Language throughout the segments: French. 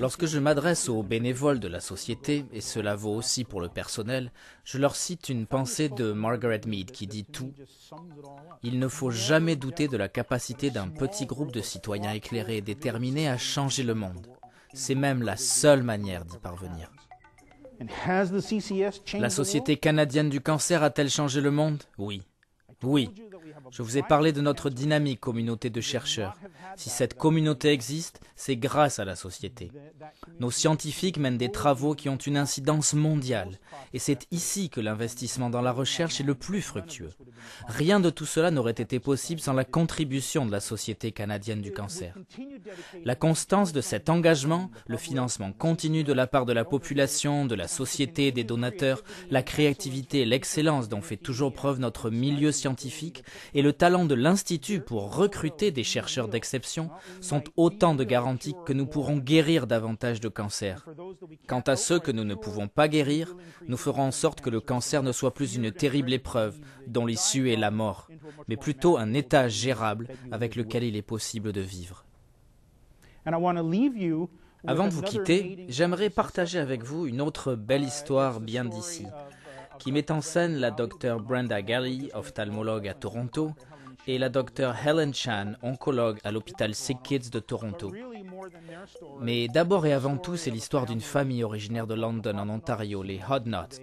Lorsque je m'adresse aux bénévoles de la société, et cela vaut aussi pour le personnel, je leur cite une pensée de Margaret Mead qui dit tout. Il ne faut jamais douter de la capacité d'un petit groupe de citoyens éclairés et déterminés à changer le monde. C'est même la seule manière d'y parvenir. La Société canadienne du cancer a-t-elle changé le monde? Oui. Oui. Je vous ai parlé de notre dynamique communauté de chercheurs. Si cette communauté existe, c'est grâce à la société. Nos scientifiques mènent des travaux qui ont une incidence mondiale. Et c'est ici que l'investissement dans la recherche est le plus fructueux. Rien de tout cela n'aurait été possible sans la contribution de la Société canadienne du cancer. La constance de cet engagement, le financement continu de la part de la population, de la société, des donateurs, la créativité et l'excellence dont fait toujours preuve notre milieu scientifique et le talent de l'Institut pour recruter des chercheurs d'exception sont autant de garanties que nous pourrons guérir davantage de cancers. Quant à ceux que nous ne pouvons pas guérir, nous ferons en sorte que le cancer ne soit plus une terrible épreuve dont l'issue est la mort, mais plutôt un état gérable avec lequel il est possible de vivre. Avant de vous quitter, j'aimerais partager avec vous une autre belle histoire bien d'ici, qui met en scène la Dr Brenda Galli, ophtalmologue à Toronto, et la Dr Helen Chan, oncologue à l'hôpital Sick Kids de Toronto. Mais d'abord et avant tout, c'est l'histoire d'une famille originaire de London en Ontario, les Hodnott.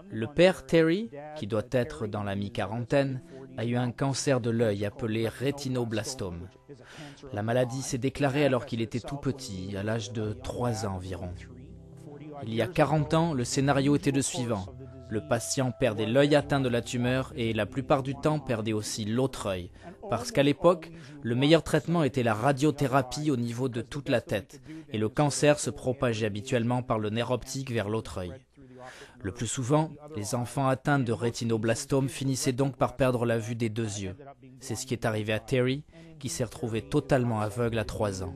Le père Terry, qui doit être dans la mi-quarantaine, a eu un cancer de l'œil appelé rétinoblastome. La maladie s'est déclarée alors qu'il était tout petit, à l'âge de 3 ans environ. Il y a 40 ans, le scénario était le suivant. Le patient perdait l'œil atteint de la tumeur et la plupart du temps perdait aussi l'autre œil, parce qu'à l'époque, le meilleur traitement était la radiothérapie au niveau de toute la tête, et le cancer se propageait habituellement par le nerf optique vers l'autre œil. Le plus souvent, les enfants atteints de rétinoblastome finissaient donc par perdre la vue des 2 yeux. C'est ce qui est arrivé à Terry, qui s'est retrouvé totalement aveugle à 3 ans.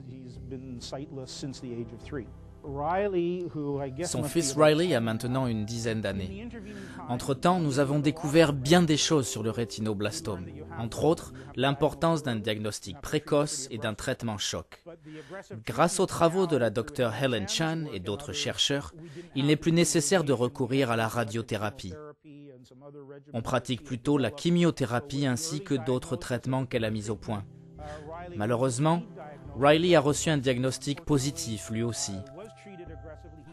Son fils Riley a maintenant une dizaine d'années. Entre-temps, nous avons découvert bien des choses sur le rétinoblastome, entre autres l'importance d'un diagnostic précoce et d'un traitement choc. Grâce aux travaux de la Dr Helen Chan et d'autres chercheurs, il n'est plus nécessaire de recourir à la radiothérapie. On pratique plutôt la chimiothérapie ainsi que d'autres traitements qu'elle a mis au point. Malheureusement, Riley a reçu un diagnostic positif lui aussi.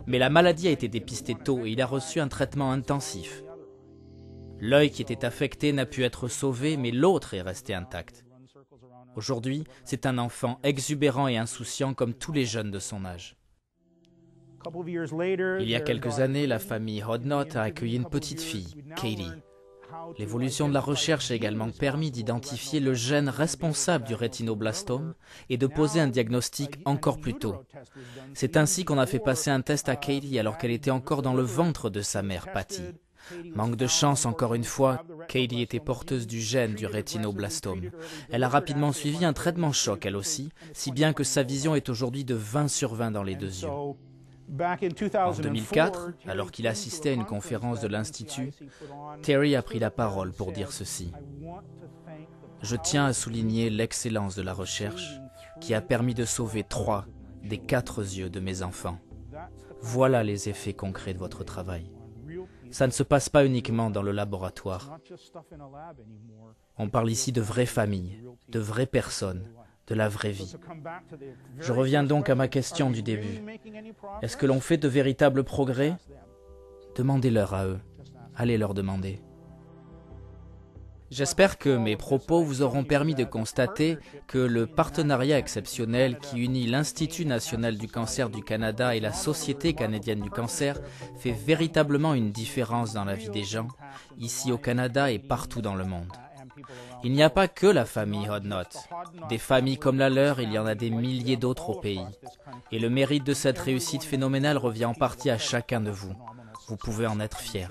Mais la maladie a été dépistée tôt et il a reçu un traitement intensif. L'œil qui était affecté n'a pu être sauvé, mais l'autre est resté intact. Aujourd'hui, c'est un enfant exubérant et insouciant comme tous les jeunes de son âge. Il y a quelques années, la famille Hodnott a accueilli une petite fille, Katie. L'évolution de la recherche a également permis d'identifier le gène responsable du rétinoblastome et de poser un diagnostic encore plus tôt. C'est ainsi qu'on a fait passer un test à Katie alors qu'elle était encore dans le ventre de sa mère, Patty. Manque de chance encore une fois, Katie était porteuse du gène du rétinoblastome. Elle a rapidement suivi un traitement choc elle aussi, si bien que sa vision est aujourd'hui de 20/20 dans les 2 yeux. En 2004, alors qu'il assistait à une conférence de l'Institut, Terry a pris la parole pour dire ceci. « Je tiens à souligner l'excellence de la recherche qui a permis de sauver 3 des 4 yeux de mes enfants. Voilà les effets concrets de votre travail. Ça ne se passe pas uniquement dans le laboratoire. On parle ici de vraies familles, de vraies personnes, de la vraie vie. Je reviens donc à ma question du début. Est-ce que l'on fait de véritables progrès? Demandez-leur à eux. Allez leur demander. J'espère que mes propos vous auront permis de constater que le partenariat exceptionnel qui unit l'Institut national du cancer du Canada et la Société canadienne du cancer fait véritablement une différence dans la vie des gens, ici au Canada et partout dans le monde. Il n'y a pas que la famille Hodnott. Des familles comme la leur, il y en a des milliers d'autres au pays. Et le mérite de cette réussite phénoménale revient en partie à chacun de vous. Vous pouvez en être fiers.